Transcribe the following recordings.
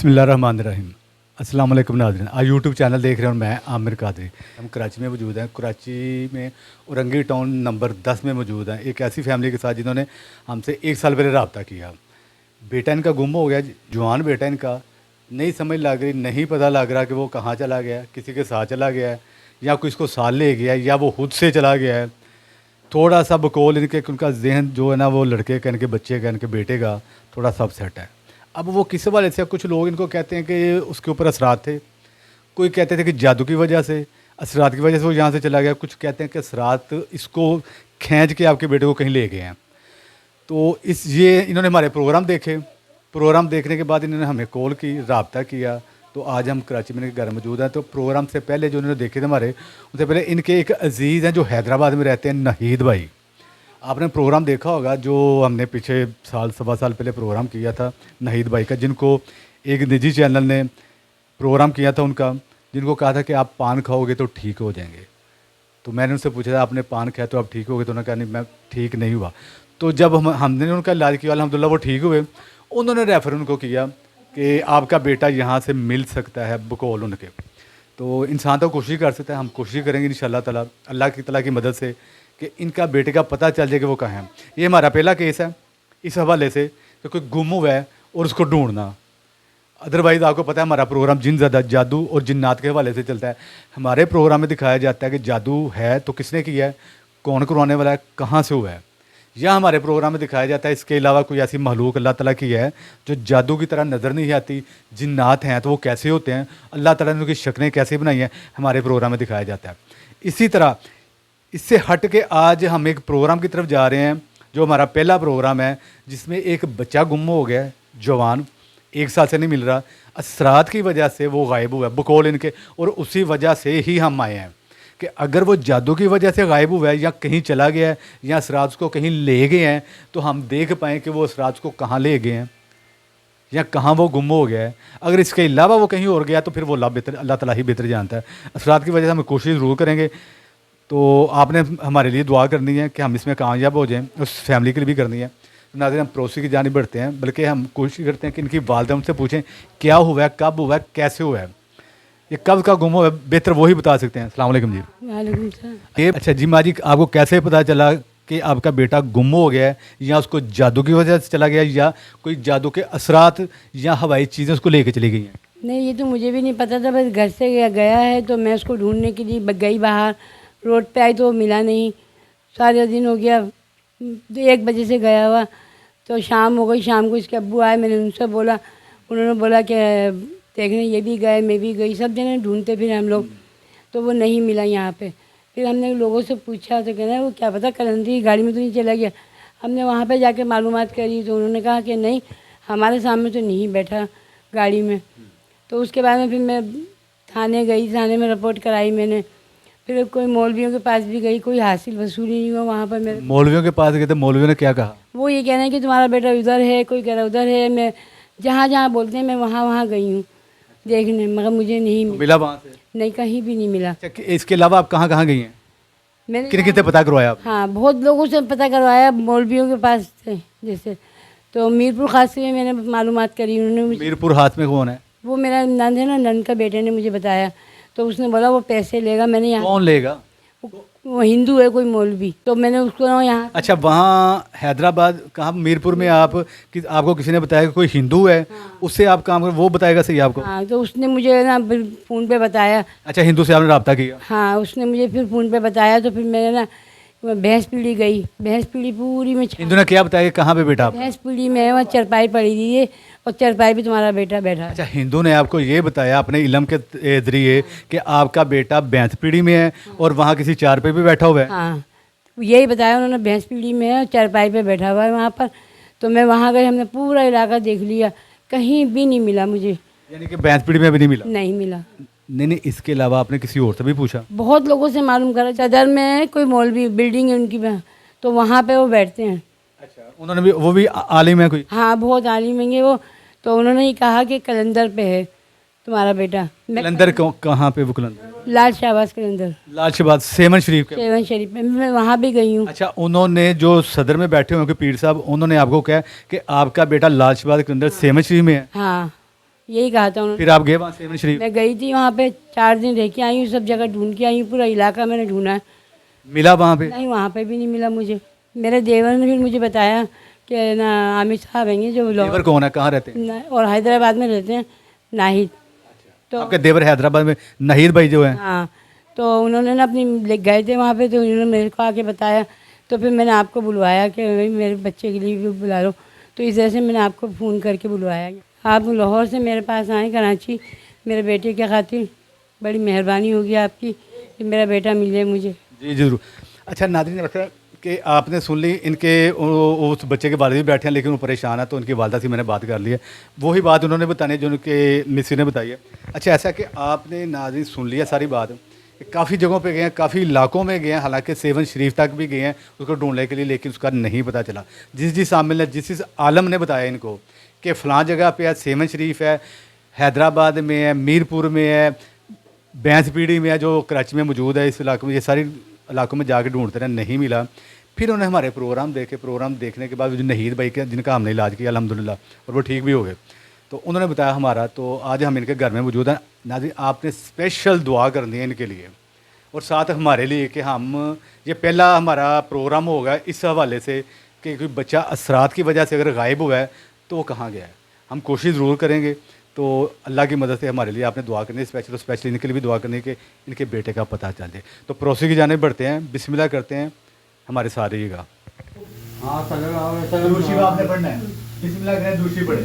बिस्मिल्लाहिर्रहमानिर्रहीम। अस्सलाम वालेकुम नाज़रीन, आज यूट्यूब चैनल देख रहे हैं और मैं आमिर कादरी। हम कराची में मौजूद हैं। कराची में औरंगी टाउन नंबर 10 में मौजूद हैं, एक ऐसी फैमिली के साथ जिन्होंने हमसे 1 साल पहले रब्ता किया। बेटा इनका गुम हो गया, जवान बेटा इनका, नहीं समझ लग रही, नहीं पता लग रहा कि वो कहाँ चला गया, किसी के साथ चला गया है या कोई इसको साथ ले गया या वो खुद से चला गया है। थोड़ा सा बकौल इनके, उनका जहन जो है ना वो लड़के का, इनके बच्चे का, इनके बेटे का थोड़ा सा अपसेट है। अब वो किस वाले से, कुछ लोग इनको कहते हैं कि उसके ऊपर असरात थे, कोई कहते थे कि जादू की वजह से, असरात की वजह से वो यहाँ से चला गया, कुछ कहते हैं कि असरात इसको खींच के आपके बेटे को कहीं ले गए हैं। तो इन्होंने हमारे प्रोग्राम देखे, प्रोग्राम देखने के बाद इन्होंने हमें कॉल की, रब्ता किया। तो आज हम कराची में इनके घर मौजूद हैं। तो प्रोग्राम से पहले जो इन्होंने देखे थे हमारे, उससे पहले इनके एक अजीज़ हैं जो हैदराबाद में रहते हैं, नहीद भाई। आपने प्रोग्राम देखा होगा जो हमने पीछे सवा साल पहले प्रोग्राम किया था नहीद भाई का, जिनको एक निजी चैनल ने प्रोग्राम किया था उनका, जिनको कहा था कि आप पान खाओगे तो ठीक हो जाएंगे। तो मैंने उनसे पूछा था आपने पान खाया तो आप ठीक हो गए? तो उन्होंने कहा नहीं, मैं ठीक नहीं हुआ। तो जब हमने उनका इलाज किया, अल्हम्दुलिल्लाह वो ठीक हुए। उन्होंने रेफ़र उनको किया कि आपका बेटा यहाँ से मिल सकता है, बकौल उनके। तो इंसान तो कोशिश कर सकता है, हम कोशिश करेंगे इंशाअल्लाह ताला, अल्लाह की मदद से, कि इनका बेटे का पता चल जाए कि वो कहाँ है। ये हमारा पहला केस है इस हवाले से कि कोई गुम हुआ है और उसको ढूंढना। अदरवाइज़ आपको पता है हमारा प्रोग्राम जिन ज़्यादा जादू और जिन्नात के हवाले से चलता है। हमारे प्रोग्राम में दिखाया जाता है कि जादू है तो किसने किया है, कौन करवाने वाला है, कहाँ से हुआ है। या हमारे प्रोग्राम में दिखाया जाता है इसके अलावा कोई ऐसी महलूक अल्लाह ताला की है जो जादू की तरह नज़र नहीं आती, जिन्नात हैं तो वो कैसे होते हैं, अल्लाह ताला ने उनकी शक्लें कैसे बनाई हैं, हमारे प्रोग्राम में दिखाया जाता है। इसी तरह इससे हट के आज हम एक प्रोग्राम की तरफ जा रहे हैं जो हमारा पहला प्रोग्राम है, जिसमें एक बच्चा गुम हो गया, जवान, 1 साल से नहीं मिल रहा। असरात की वजह से वो गायब हुआ है, बकौल इनके, और उसी वजह से ही हम आए हैं कि अगर वो जादू की वजह से गायब हुआ है या कहीं चला गया है या असरात को कहीं ले गए हैं, तो हम देख पाएँ कि वो असरात को कहाँ ले गए हैं या कहाँ वो गुम हो गया है। अगर इसके अलावा वो कहीं और गया तो फिर वो अल्लाह ताला ही बेहतर जानता है। असरात की वजह से हम कोशिश ज़रूर करेंगे। तो आपने हमारे लिए दुआ करनी है कि हम इसमें कामयाब हो जाएं, उस फैमिली के लिए भी करनी है। नाज़रीन, हम पड़ोसी की जानिब बढ़ते हैं, बल्कि हम कोशिश करते हैं कि इनकी वालिदा उनसे पूछें क्या हुआ है, कब हुआ है, कैसे हुआ है, ये कब का गुम हुआ है, बेहतर वही बता सकते हैं। अस्सलाम वालेकुम जी। वालेकुम सलाम। ये अच्छा जी, माँ जी, आपको कैसे पता चला कि आपका बेटा गुम हो गया है, या उसको जादू की वजह से चला गया या कोई जादू के असरात या हवाई चीज़ें उसको लेके चली गई हैं? नहीं, ये तो मुझे भी नहीं पता था, बस घर से गया है तो मैं उसको ढूंढने के लिए गई बाहर, रोड पे आई तो वो मिला नहीं। सारा दिन हो गया, 1 बजे से गया हुआ, तो शाम हो गई। शाम को इसके अब्बू आए, मैंने उनसे बोला, उन्होंने बोला कि देखने ये भी गए, मैं भी गई, सब जने ढूंढते फिर हम लोग, तो वो नहीं मिला यहाँ पे। फिर हमने लोगों से पूछा तो कहना वो क्या पता कलंदरी की गाड़ी में तो नहीं चला गया। हमने वहाँ पे जाके मालूमात करी तो उन्होंने कहा कि नहीं, हमारे सामने तो नहीं बैठा गाड़ी में। तो उसके बाद में फिर मैं थाने गई, थाने में रिपोर्ट कराई मैंने। फिर कोई मौलवियों के पास भी गई, कोई हासिल वसूली नहीं हुआ वहाँ पर मेरे। मौलवियों के पास गए थे, मौलवियों ने क्या कहा? वो ये कह रहे हैं कि तुम्हारा बेटा उधर है, कोई कह रहा उधर है। मैं जहाँ जहाँ बोलते हैं मैं वहाँ वहाँ गई हूँ देखने, मगर मुझे नहीं मिला वहाँ से? नहीं, कहीं भी नहीं मिला। अच्छा, इसके अलावा आप कहाँ कहाँ गई हैं? मैंने किन कितने पता करवाया आप? हाँ, बहुत लोगों से पता करवाया, मौलवियों के पास थे जैसे, तो मीरपुर खास में मैंने मालूमात करी। उन्होंने मुझे, मीरपुर हाथ में कौन है? वो मेरा नंद है ना, नंद का बेटे ने मुझे बताया। तो उसने बोला वो पैसे लेगा। मैंने यहाँ, कौन लेगा? वो हिंदू है कोई मौलवी, तो मैंने उसको ना यहाँ। अच्छा, वहाँ हैदराबाद कहाँ, मीरपुर में आपको किसी ने बताया कि कोई हिंदू है, उससे आप काम वो बताएगा सही आपको? हाँ, तो उसने मुझे ना फिर फ़ोन पे बताया। अच्छा, हिंदू से आपने रब्ता किया? हाँ, उसने मुझे फिर फ़ोन पे बताया। तो फिर मैंने ना भैंस पीढ़ी गई, भैंस पीढ़ी पूरी में, हिंदू ने क्या बताया कि कहाँ पे बेटा आप? भैंस पीढ़ी में वहाँ चरपाई पड़ी थी है, और चरपाई भी तुम्हारा बेटा बैठा है। अच्छा, हिंदू ने आपको ये बताया अपने इलम के जरिए कि आपका बेटा भैंस पीढ़ी में है और वहाँ किसी चार पे भी बैठा हुआ है? हाँ, यही बताया उन्होंने, भैंस पीढ़ी में है और चरपाई पे बैठा हुआ है वहाँ पर। तो मैं वहाँ गई, हमने पूरा इलाका देख लिया, कहीं भी नहीं मिला मुझे। यानी कि भैंस पीढ़ी में भी नहीं मिला? नहीं मिला। नहीं, इसके अलावा आपने किसी और से भी पूछा? बहुत लोगों से मालूम करा, सदर में कोई मौलवी बिल्डिंग है उनकी, तो वहाँ पे वो बैठते हैं। अच्छा, उन्होंने भी, वो भी आलिम है कोई? हाँ, बहुत आलिम है वो। तो उन्होंने ही कहा कि कलंदर पे है तुम्हारा बेटा। कलंदर कहाँ पे? वो कलंदर लाल शाहबाज कलंदर, लाल शहबाज सेवन शरीफ के? सेवन शरीफ में, मैं वहाँ भी गई हूँ। अच्छा, उन्होंने जो सदर में बैठे हुए पीर साहब, उन्होंने आपको कहा कि आपका बेटा लाल शहबाज के अंदर सेवन शरीफ में है? हाँ, यही कहा था उन्होंने। फिर आप गए वहाँ सेवन शरीफ? मैं गई थी वहाँ पे 4 दिन रह के आई हूँ, सब जगह ढूंढ के आई हूँ, पूरा इलाका मैंने ढूंढा है, मिला वहाँ पे? नहीं वहाँ पे भी नहीं मिला मुझे। मेरे देवर ने फिर मुझे बताया कि ना आमिर साहब हैं जो देवर कौन है, कहाँ रहते हैं? और हैदराबाद में रहते हैं, नाहिद। तो आपके देवर हैदराबाद में नाहिद भाई जो है? हाँ, तो उन्होंने ना अपनी गए थे वहाँ पे, तो उन्होंने मेरे को आके बताया, तो फिर मैंने आपको बुलवाया कि भाई मेरे बच्चे के लिए भी बुला लो, तो इस वजह से मैंने आपको फ़ोन करके बुलवाया। आप लाहौर से मेरे पास आए कराची मेरे बेटे के खातिर, बड़ी मेहरबानी होगी आपकी कि मेरा बेटा मिल जाए मुझे। जी जरूर। अच्छा नाज़रीन, रखा कि आपने सुन ली इनके उस बच्चे के वालिद भी बैठे हैं लेकिन वो परेशान है, तो उनकी वालदा से मैंने बात कर ली है, वही बात उन्होंने बतानी जो उनके मिस्सी ने बताई है। अच्छा ऐसा कि आपने नाज़रीन सुन लिया सारी बात, काफ़ी जगहों पे गए हैं, काफ़ी इलाकों में गए हैं, हालांकि सेवन शरीफ तक भी गए हैं उसको ढूंढने के लिए, लेकिन उसका नहीं पता चला। जिस आमिल ने जिस आलम ने बताया इनको कि फ़लाँ जगह पे है, सेवन शरीफ है, हैदराबाद में है, मीरपुर में है, बैंस पीढ़ी में है जो कराची में मौजूद है, इस इलाके में, ये सारी इलाकों में जाके ढूंढते रहे, नहीं मिला। फिर उन्हें हमारे प्रोग्राम देखे, प्रोग्राम देखने के बाद जो नहीद भाई के जिनका हमने इलाज किया अल्हम्दुलिल्लाह और वो ठीक भी हो गए, तो उन्होंने बताया हमारा, तो आज हम इनके घर में मौजूद हैं। नाज़रीन आपने स्पेशल दुआ करनी है इनके लिए और साथ हमारे लिए कि हम ये पहला हमारा प्रोग्राम होगा इस हवाले से कि कोई बच्चा असरात की वजह से अगर गायब हुआ है तो वो कहाँ गया है। हम कोशिश ज़रूर करेंगे, तो अल्लाह की मदद से हमारे लिए आपने दुआ करनी है, स्पेशली इनके लिए भी दुआ करनी है कि इनके बेटे का पता चल जाए। तो पड़ोसी की जाने बढ़ते हैं, बिस्मिल्लाह करते हैं, हमारे साथ रहिएगा। आपने पढ़ना है, बिस्मिल्लाह करें, दूसरी पढ़े।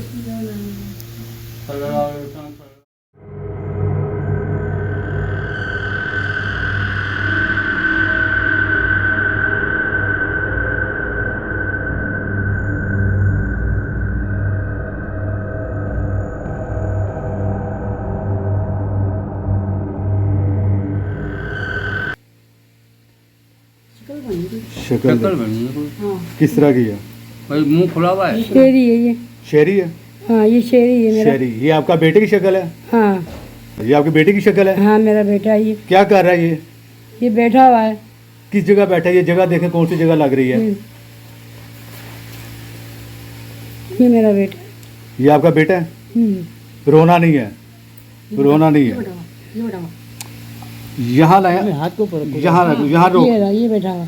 शक्ल बनी है कोई। किस तरह की है? भाई मुंह खुला हुआ है। शेरी है ये। शेरी है? हाँ ये शेरी है मेरा। शेरी, ये आपका बेटे की शक्ल है? हाँ ये आपके बेटे की शक्ल है? हाँ मेरा बेटा है ये। क्या कर रहा है ये बैठा हुआ है। किस जगह बैठा है? ये जगह देखें कौन सी जगह लग रही है। ये मेरा बेटा है। ये आपका बेटा है? रोना नहीं है, रोना नहीं है। यहाँ लाया, हाथ को ऊपर यहाँ यहाँ रोक। ये बैठा हुआ।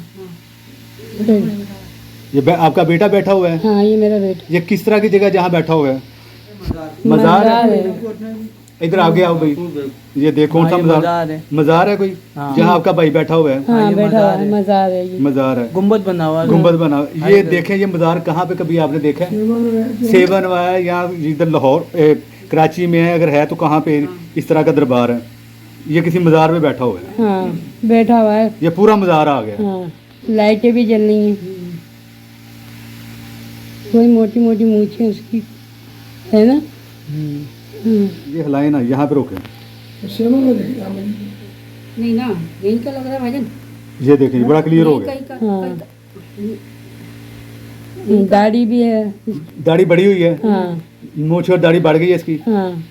ये आपका बेटा बैठा हुआ है? हाँ ये मेरा बेटा। ये किस तरह की जगह जहाँ बैठा हुआ है? मज़ार है? इधर आगे आओ भाई, ये देखो कौन सा मज़ार है? मज़ार है कोई जहाँ आपका भाई बैठा हुआ है? हाँ बैठा हुआ है, मज़ार है ये। मज़ार है, गुम्बद बना हुआ है। गुम्बद बना हुआ। ये देखें, ये मज़ार कहाँ पे कभी आपने देखा है? सेवन हुआ है या इधर लाहौर कराची में है? अगर है तो कहाँ पे इस तरह का दरबार है? ये किसी मज़ार में बैठा हुआ है? हाँ बैठा हुआ है। ये पूरा मज़ार आ गया। हाँ लाइटें भी जल रही हैं, कोई मोटी मोटी मूछें उसकी है ना। ये हिलाए ना, यहाँ पे रोके। नहीं ना, यही का लग रहा है भाईजान। ये देखें, बड़ा क्लियर हो गया। हाँ दाढ़ी भी है। दाढ़ी बड़ी हुई है? हाँ मूंछ और दाढ़ी बढ़ गई है इसकी। हाँ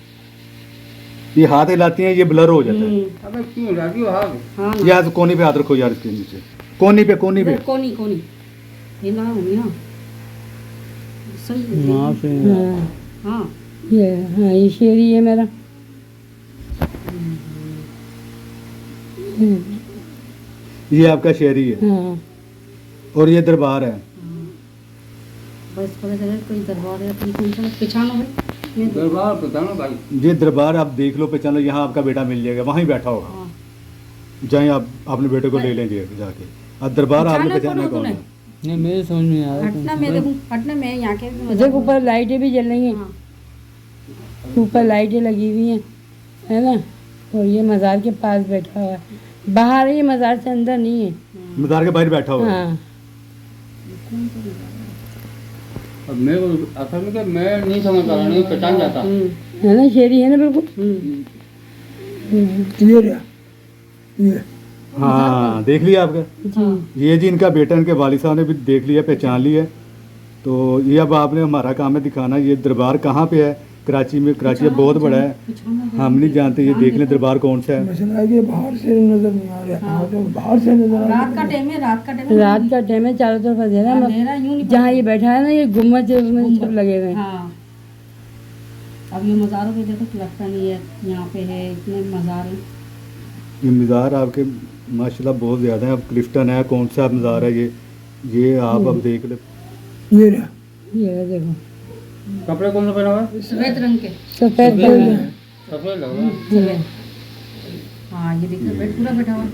ये हाथ हिलाती हैं, ये ब्लर हो जाता है। अबे क्यों लागी हो हाथ? हाँ यार कोनी पे हाथ रखो यार, इसके नीचे कोनी पे, कोनी पे। कोनी कोनी ये ना होगी ना सही है। वहाँ से हाँ ये शेरी है मेरा। ये आपका शेरी है हाँ और ये दरबार है। बस पता चला कोई दरबार है अपनी कौन सा पहचानो भाई। दरबार पता ना भाई। ये दरबार आप देख लो, पहचान लो, यहाँ आपका बेटा मिल जाएगा, वहीं बैठा होगा। हाँ। जाए आप अपने बेटे को ले लेंगे जाके। अब दरबार आपने पहचाना कौन है? नहीं मेरे समझ में आ हटना मैं देखूं, हटना मैं यहाँ के देखो ऊपर लाइटें भी जल रही हैं। ऊपर लाइटें लगी हुई हैं है ना, और ये मज़ार के पास बैठा हुआ है। बाहर है ये, मज़ार से अंदर नहीं है। मज़ार के बाहर बैठा हुआ है। हाँ अब मेरे को असल में क्या मैं नहीं समझ पा रहा, नहीं पहचान जाता। है ना, शेरी है ना बिल्कुल क्लियर है ये। हाँ देख लिया आपका ये जी इनका बेटा, इनके वालिद साहब ने भी देख लिया, पहचान लिया। तो ये अब आपने हमारा काम है दिखाना ये दरबार कहाँ पे है। कराची में, कराची बहुत बड़ा है, हम नहीं जानते। ये देख लें दरबार कौन सा है। बाहर से नजर नहीं आ रहा, बाहर से नजर रात का टाइम है, रात का टाइम है, चारों तरफ अंधेरा है। जहाँ ये बैठा है ना, ये गुम्बद उसमें सब लगे हुए हैं। अब ये मज़ारों पे देखो तो लगता नहीं है यहाँ पे है, इतने मज़ार हैं। ये मज़ार आपके माशाल्लाह बहुत ज़्यादा है। अब क्लिफ्टन है, कौन सा मज़ार है ये आप अब देख ले। ये रहा ये है देखो, कपड़े कौन सा पहना हुआ है? सफ़ेद रंग के। सफ़ेद सफेद लग रहा है। सफ़ेद। हाँ ये देखो बेड पूरा बैठा हुआ है।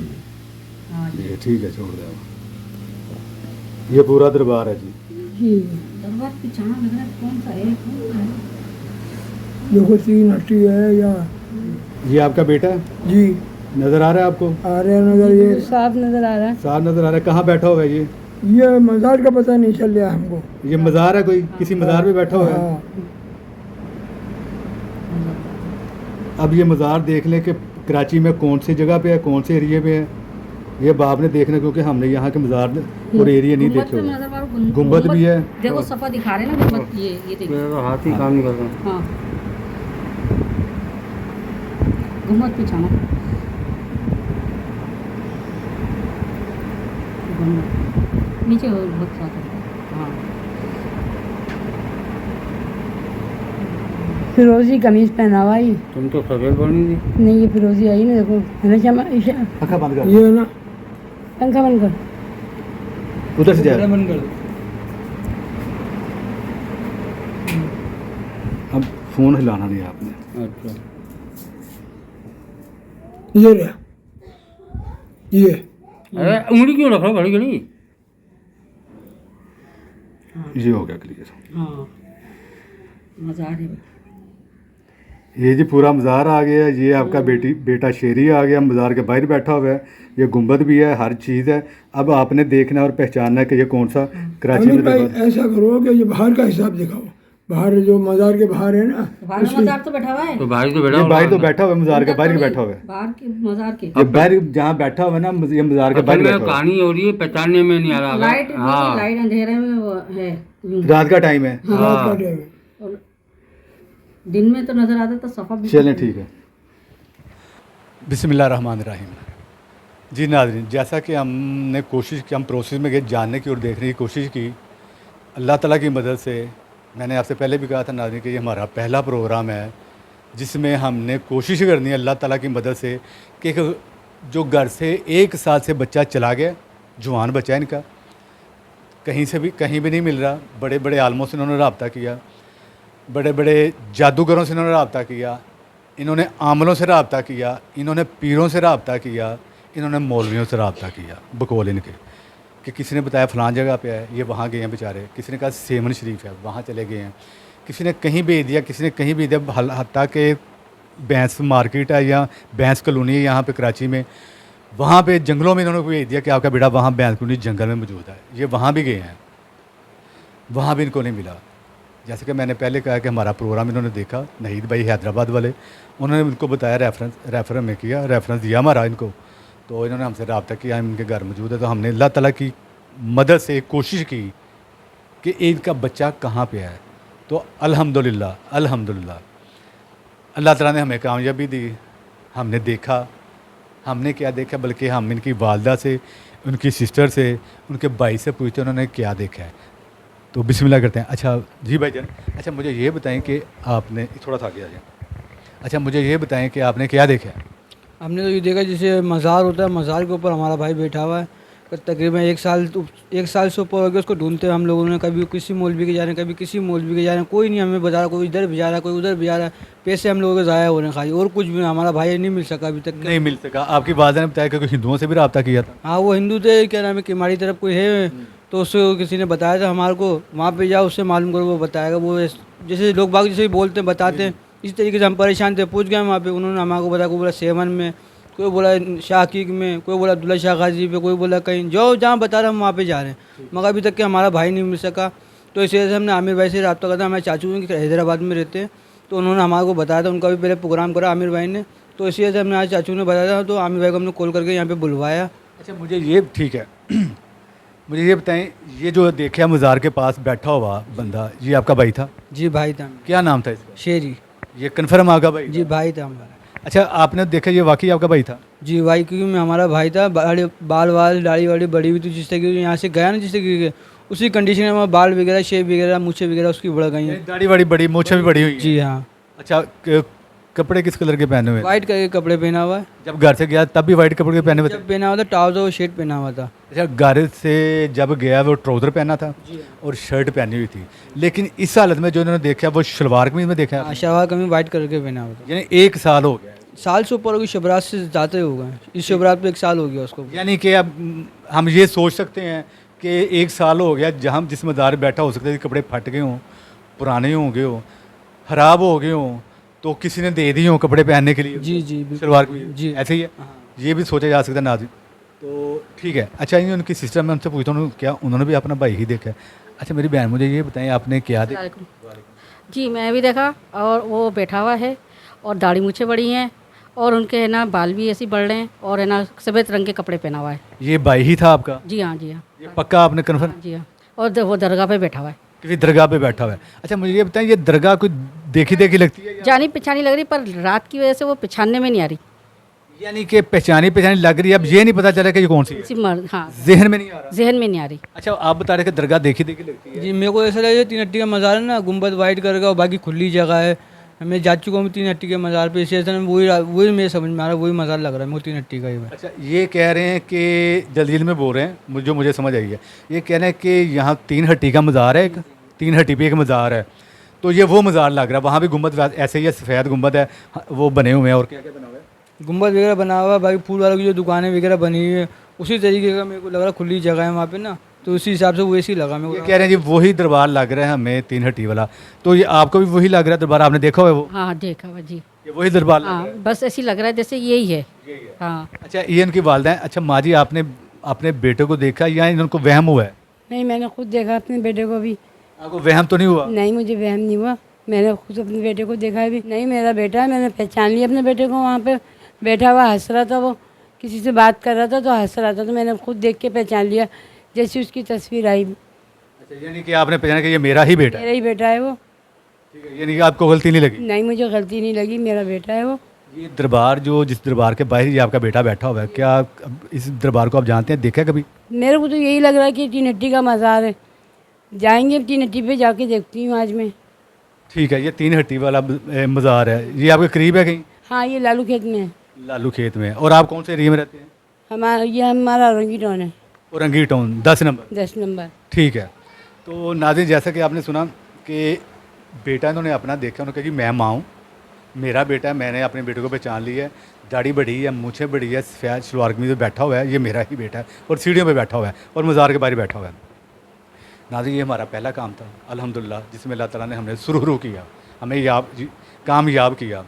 हाँ जी। ये ठीक है, छोड़ दो। ये पूरा दरबार है जी। जी। दरबार पिछाना लग रहा है, कौन सा है कौन सा है? देखो 3 हट्टी है या ये आपका बेटा है, जी नज़र आ रहा है आपको? आ रहे हैं नजर ये साफ नज़र आ रहा है। साफ नज़र आ रहा है। कहाँ बैठा हुआ है ये मज़ार का पता नहीं चल रहा हमको। ये मज़ार है, कोई किसी मज़ार पे बैठा हुआ है। हाँ अब ये मज़ार देख लें कि कराची में कौन सी जगह पे है, कौन से एरिया पे है, ये बाप ने देखना, क्योंकि हमने यहाँ के मज़ार और एरिया नहीं गुंबद देखे पे हुए। नज़र मारो, गुंबद भी है। देखो सफ़ा दिखा रहे हैं ना गुंबद, ये देखो। मेरा तो हाथ ही काम नहीं कर रहा। हाँ गुंबद पिछाना, गुंबद नीचे हो बहुत सारा। हाँ फिरोजी कमीज पहना हुआ ही तुम तो सफेद बनी थी। नहीं, ये फिरोजी आई ना देखो, है ना शमा पंखा बंद कर, ये ना पंखा बंद कर। उधर से जाए। अब फ़ोन हिलाना नहीं है आपने। अच्छा ये रहा ये अरे उंगली क्यों रख रहा घड़ी घड़ी? ये हो गया क्लियर। हाँ मज़ार है। ये जी पूरा मज़ार आ गया। ये आपका बेटा शेरी आ गया, मज़ार के बाहर बैठा हुआ है। ये गुंबद भी है, हर चीज़ है। अब आपने देखना और पहचानना है कि ये कौन सा कराची अमिर में भाई दरबार। ऐसा करो कि ये बाहर का हिसाब दिखाओ। बाहर जो मज़ार के बाहर है ना, बाहर में मज़ार तो बैठा हुआ है, तो भाई तो बैठा ये हुआ बाहर तो है। बैठा हुआ है, मज़ार के बाहर ही बैठा हुआ है। बाहर के मज़ार के। ये बाहर जहाँ बैठा हुआ है ना, ये मज़ार के बाहर असल में बैठा हुआ कहानी हो रही है, पहचानने में नहीं आ रहा है। लाइट हाँ लाइट अंधेरे में वो है यूं। है। रात का टाइम है। रात का टाइम है। और दिन में तो नज़र आता तो सफ़ा भी। चलें ठीक है। बिस्मिल्लाहिर्रहमानिर्रहीम। जी नाज़रीन, जैसा कि हमने कोशिश की, हम प्रोसेस में गए जानने की और देखने की कोशिश की। अल्लाह ताला की मदद से, मैंने आपसे पहले भी कहा था नाज़रीन कि ये हमारा पहला प्रोग्राम है जिसमें हमने कोशिश करनी है अल्लाह ताला की मदद से कि जो घर से 1 साल से बच्चा चला गया, जवान बच्चा है इनका, कहीं भी नहीं मिल रहा। बड़े बड़े आलमों से इन्होंने रब्ता किया, बड़े बड़े जादूगरों से इन्होंने रब्ता किया, इन्होंने आमलों से रब्ता किया, इन्होंने पीरों से रब्ता किया, इन्होंने मौलवियों से रब्ता किया बकौल इनके, कि किसी ने बताया फ़लाँ जगह पे है, ये वहाँ गए हैं बेचारे। किसी ने कहा सेमन शरीफ है, वहाँ चले गए हैं। किसी ने कहीं भेज दिया, किसी ने कहीं भेज दिया। हत्ता कि बैंस मार्केट है या बैंस कॉलोनी है यहाँ पे कराची में, वहाँ पे जंगलों में इन्होंने भेज दिया कि आपका बेटा वहाँ बैंस कॉलोनी जंगल में मौजूद है। ये वहाँ भी गए हैं, वहाँ भी इनको नहीं मिला। जैसे कि मैंने पहले कहा कि हमारा प्रोग्राम इन्होंने देखा, नहीद भाई हैदराबाद वाले, उन्होंने उनको बताया, रेफर हमें किया, रेफरेंस दिया हमारा इनको, तो इन्होंने हमसे रब्ता किया, इनके घर मौजूद है। तो हमने अल्लाह ताला की मदद से कोशिश की कि इनका बच्चा कहाँ पे है। तो अल्हम्दुलिल्लाह अल्लाह ताला ने हमें कामयाबी दी। हमने देखा, हमने क्या देखा, बल्कि हम इनकी वालदा से, उनकी सिस्टर से, उनके भाई से पूछते उन्होंने क्या देखा है। तो बिस्मिल्लाह करते हैं। अच्छा जी भाईजान, अच्छा मुझे ये बताएं कि आपने थोड़ा सा आगे आ जाए। अच्छा मुझे ये बताएं कि आपने क्या देखा है। हमने तो ये देखा जैसे मज़ार होता है, मज़ार के ऊपर हमारा भाई बैठा हुआ है। तकरीबन 1 साल से ऊपर हो गया उसको ढूंढते हैं हम लोगों ने। कभी किसी मौलवी के जा रहे हैं, कभी किसी मौलवी के जा रहे हैं, कोई नहीं हमें बता रहा। कोई इधर भी जा रहा है, कोई उधर भी जा रहा है। पैसे हम लोगों के ज़ाया हो रहे हैं खाली, और कुछ भी हमारा भाई नहीं मिल सका अभी तक। नहीं मिल सका। आपकी वालदा ने बताया कि कोई हिंदुओं से भी रब्ता किया था। हाँ वो हिंदू थे, क्या नाम है, किमाड़ी तरफ कोई है, तो उससे किसी ने बताया था हमारे को, वहाँ पे जाओ उससे मालूम करो, वो बताएगा। वो जैसे लोग बाग जैसे बोलते हैं बताते हैं, इस तरीके से हम परेशान थे। पूछ गए वहाँ पे, उन्होंने हमारे को बताया, कोई बोला 7 में, कोई बोला शाहकीक में, कोई बोला अब्दुल्ला शाह गाजी पे, कोई बोला कहीं, जो जहाँ बता रहे हम वहाँ पे जा रहे हैं। मगर अभी तक कि हमारा भाई नहीं मिल सका। तो इस वजह से हमने आमिर भाई से रब्ता करा था। हमारे चाचू हैं कि हैदराबाद में रहते हैं, तो उन्होंने हमारे को बताया था। उनका भी पहले प्रोग्राम करा आमिर भाई ने, तो इसी वजह से हमने आज चाचू ने बताया था, तो आमिर भाई को हमने कॉल करके यहाँ पर बुलवाया। अच्छा मुझे ये ठीक है मुझे ये बताएं, ये जो देखा मज़ार के पास बैठा हुआ बंदा, ये आपका भाई था? जी भाई था। क्या नाम था इसका? शेरी। ये कन्फर्म आपका भाई? जी भाई था हमारा। अच्छा आपने देखा ये वाकई आपका भाई था? जी भाई, क्योंकि मैं हमारा भाई था। बाल वाल दाढ़ी वाड़ी बड़ी हुई थी, जिस तरीके से यहाँ से गया ना, जिस तरीके उसी कंडीशन में हमारे बाल वगैरह, शेप वगैरह, मूछें वगैरह उसकी बढ़ गई हैं। दाढ़ी वाड़ी बड़ी, मूछें भी बड़ी हुई हैं। जी हाँ, अच्छा कपड़े किस कलर के पहने हुए हैं? वाइट कलर के कपड़े पहना हुआ है, जब घर से गया तब भी वाइट कपड़े के पहने हुए थे? जब पहना हुआ था ट्राउजर और शर्ट पहना हुआ था। अच्छा घर से जब गया वो ट्राउज़र पहना था और शर्ट पहनी हुई थी, लेकिन इस हालत में जो इन्होंने देखा वो शलवार कमीज में देखा है? शलवार कमीज वाइट कलर के पहना हुआ था। यानी 1 साल हो गया, साल से ऊपर होगी, शबरात से ज़्यादा हो गए, इस शबरात पे 1 साल हो गया उसको। यानी कि अब हम ये सोच सकते हैं कि 1 साल हो गया जहाँ जिस मज़ार बैठा, हो सकता है कि कपड़े फट गए हों, पुराने हो गए हों, ख़राब हो गए हों, तो किसी ने दे दिए हों कपड़े पहनने के लिए, जी जी बिल्कुल। शलवार कमीज जी। ऐसे ही है, ये भी सोचा जा सकता है नाज़रीन। तो ठीक है, अच्छा ये उनकी सिस्टर, मैं उनसे पूछता हूँ क्या उन्होंने भी अपना भाई ही देखा है? अच्छा मेरी बहन मुझे ये बताएं आपने क्या देखा? वालेकुम। जी मैं भी देखा, और वो बैठा हुआ है और दाढ़ी मूछे बड़ी हैं और उनके है ना बाल भी ऐसे ही बढ़ रहे हैं और है ना सफ़ेद रंग के कपड़े पहना हुआ है। ये भाई ही था आपका? जी हाँ, जी हाँ, ये पक्का आपने कन्फर्म? जी हाँ। और वो दरगाह पे बैठा हुआ है। किसी दरगाह पे बैठा हुआ है? अच्छा मुझे ये बताएं ये दरगाह कोई देखी देखी लगती है जानी पहचानी लग रही, पर रात की वजह से वो पहचानने में नहीं आ रही। यानी कि पहचानी पहचानी लग रही है, अब ये नहीं पता चला कि ये कौन सी है, इसी मर्द, हाँ, जहन में नहीं आ रहा। जहन में नहीं आ रही। अच्छा आप बता रहे कि दरगाह देखी देखी लगती है? जी मेरे को ऐसा लगा 3 हट्टी का मज़ार है ना, गुम्बद वाइट कलर का और बाकी खुली जगह है। मैं जा चुका हूँ 3 हट्टी के मज़ार पे, इसी तरह वही मेरे समझ में आ रहा है, वही मज़ार लग रहा है मेरे को 3 हट्टी का ही है। अच्छा ये कह रहे हैं कि जल्दी में बोल रहे हैं, मुझे समझ आई है, ये कह रहे हैं कि यहाँ 3 हट्टी का मज़ार है, एक 3 हट्टी पे एक मज़ार है, तो ये वो मज़ार लग रहा है, वहाँ भी गुम्बद ऐसे ही है, सफ़ेद गुम्बद है, वो बने हुए हैं, और क्या क्या बना हुआ है? गुम्बद वगैरह बना हुआ है, बाकी फूल वालों की जो दुकानें वगैरह बनी हुई है उसी तरीके का मेरे को लग रहा है, खुली जगह है वहाँ पे ना, तो उसी हिसाब से वैसे ही लगा मेरे ये को। कह रहे हैं जी वही दरबार लग रहा है हमें 3 हट्टी वाला, तो ये आपको भी वही लग रहा है दरबार? आपने देखा हुआ है वो? हाँ देखा हुआ जी। ये वही दरबार लग रहा हाँ है? बस ऐसी लग रहा है जैसे यही है। हाँ। अच्छा ये इनकी वालदा है। अच्छा माँ जी आपने अपने बेटे को देखा या इनको वहम हुआ है? नहीं, मैंने खुद देखा अपने बेटे को भी। आपको वहम तो नहीं हुआ? नहीं, मुझे वहम नहीं हुआ, मैंने खुद अपने बेटे को देखा है भी। नहीं, मेरा बेटा है, मैंने पहचान लिया अपने बेटे को। वहाँ पे बैठा हुआ हंस रहा था, वो किसी से बात कर रहा था तो हंस रहा था, तो मैंने खुद देख के पहचान लिया जैसी उसकी तस्वीर आई। अच्छा यानी कि आपने पहचाना कि ये मेरा ही बेटा है? मेरा ही बेटा है वो। ठीक है, यानी कि आपको गलती नहीं लगी? नहीं, मुझे गलती नहीं लगी, मेरा बेटा है वो। ये दरबार जो जिस दरबार के बाहर ये आपका बेटा बैठा हुआ है, क्या अब इस दरबार को आप जानते हैं, देखा है कभी? मेरे को तो यही लग रहा है कि 3 हट्टी का मज़ार है, जाएंगे 3 हट्टी पे जाके देखती हूँ आज मैं। ठीक है, ये 3 हट्टी वाला मज़ार है, ये आपके करीब है कहीं? हाँ, ये लालू खेत में है। लालू खेत में। और आप कौन से एरिया में रहते हैं? हमारा औरंगी टाउन है, औरंगी टाउन 10 नंबर। 10 नंबर। ठीक है, तो नाज़रीन जैसा कि आपने सुना कि बेटा इन्होंने अपना देखा, उन्होंने कहा कि मैं माँ हूँ, मेरा बेटा है, मैंने अपने बेटे को पहचान लिया है, दाढ़ी बड़ी है, मूछें बड़ी है, सफ़ेद शलवार कमीज़ में बैठा हुआ है, ये मेरा ही बेटा है, और सीढ़ियों पे बैठा हुआ है और मज़ार के बाहर बैठा हुआ है। नाज़रीन ये हमारा पहला काम था अल्हम्दुलिल्लाह, जिसमें अल्लाह ताला ने हमने शुरू किया, हमें कामयाब किया,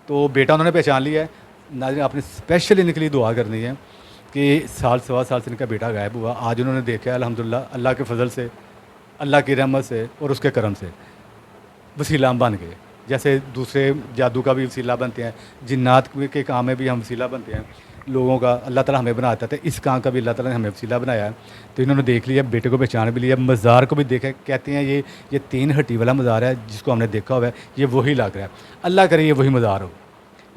तो बेटा उन्होंने पहचान लिया है। नाज़रीन आपने स्पेशल इनके लिए दुआ करनी है कि साल सवा साल से इनका बेटा गायब हुआ, आज उन्होंने देखा है अल्हम्दुलिल्लाह, अल्लाह के फजल से, अल्लाह की रहमत से और उसके करम से वसीला बन गए। जैसे दूसरे जादू का भी वसीला बनते हैं, जिन्नात के काम में भी हम वसीला बनते हैं लोगों का, अल्लाह ताला हमें बनाता है, इस काम का भी अल्लाह ताला ने हमें वसीला बनाया है। तो इन्होंने देख लिया, बेटे को पहचान भी लिया, मज़ार को भी देखा, कहते हैं ये 3 हट्टी वाला मज़ार है जिसको हमने देखा हुआ है, ये वही लग रहा है। अल्लाह करे ये वही मज़ार हो,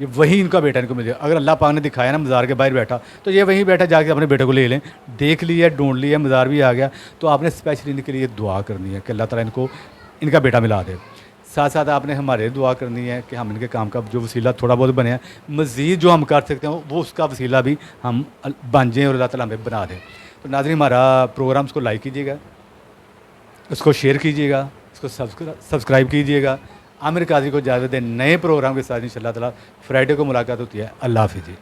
ये वही इनका बेटा इनको मिल जाए। अगर अल्लाह पाक ने दिखाया ना मज़ार के बाहर बैठा, तो ये वहीं बैठा, जाके अपने बेटे को ले लें। देख लिया, ढूंढ लिया, मज़ार भी आ गया, तो आपने स्पेशली इनके लिए दुआ करनी है कि अल्लाह ताला इनको इनका बेटा मिला दे। साथ साथ आपने हमारे दुआ करनी है कि हम इनके काम का जो वसीला थोड़ा बहुत बने हैं, मज़ीद जो हम कर सकते हैं वो उसका वसीला भी हम बन जाएँ और अल्लाह ताला हमें बना दे। तो नाज़रीन हमारा प्रोग्राम्स को लाइक कीजिएगा, उसको शेयर कीजिएगा, इसको सब्सक्राइब कीजिएगा। आमिर कादरी को इजाज़त दें, नए प्रोग्राम के साथ इंशाअल्लाह ताला फ्राइडे को मुलाकात होती है। अल्लाह हाफ़िज़ जी।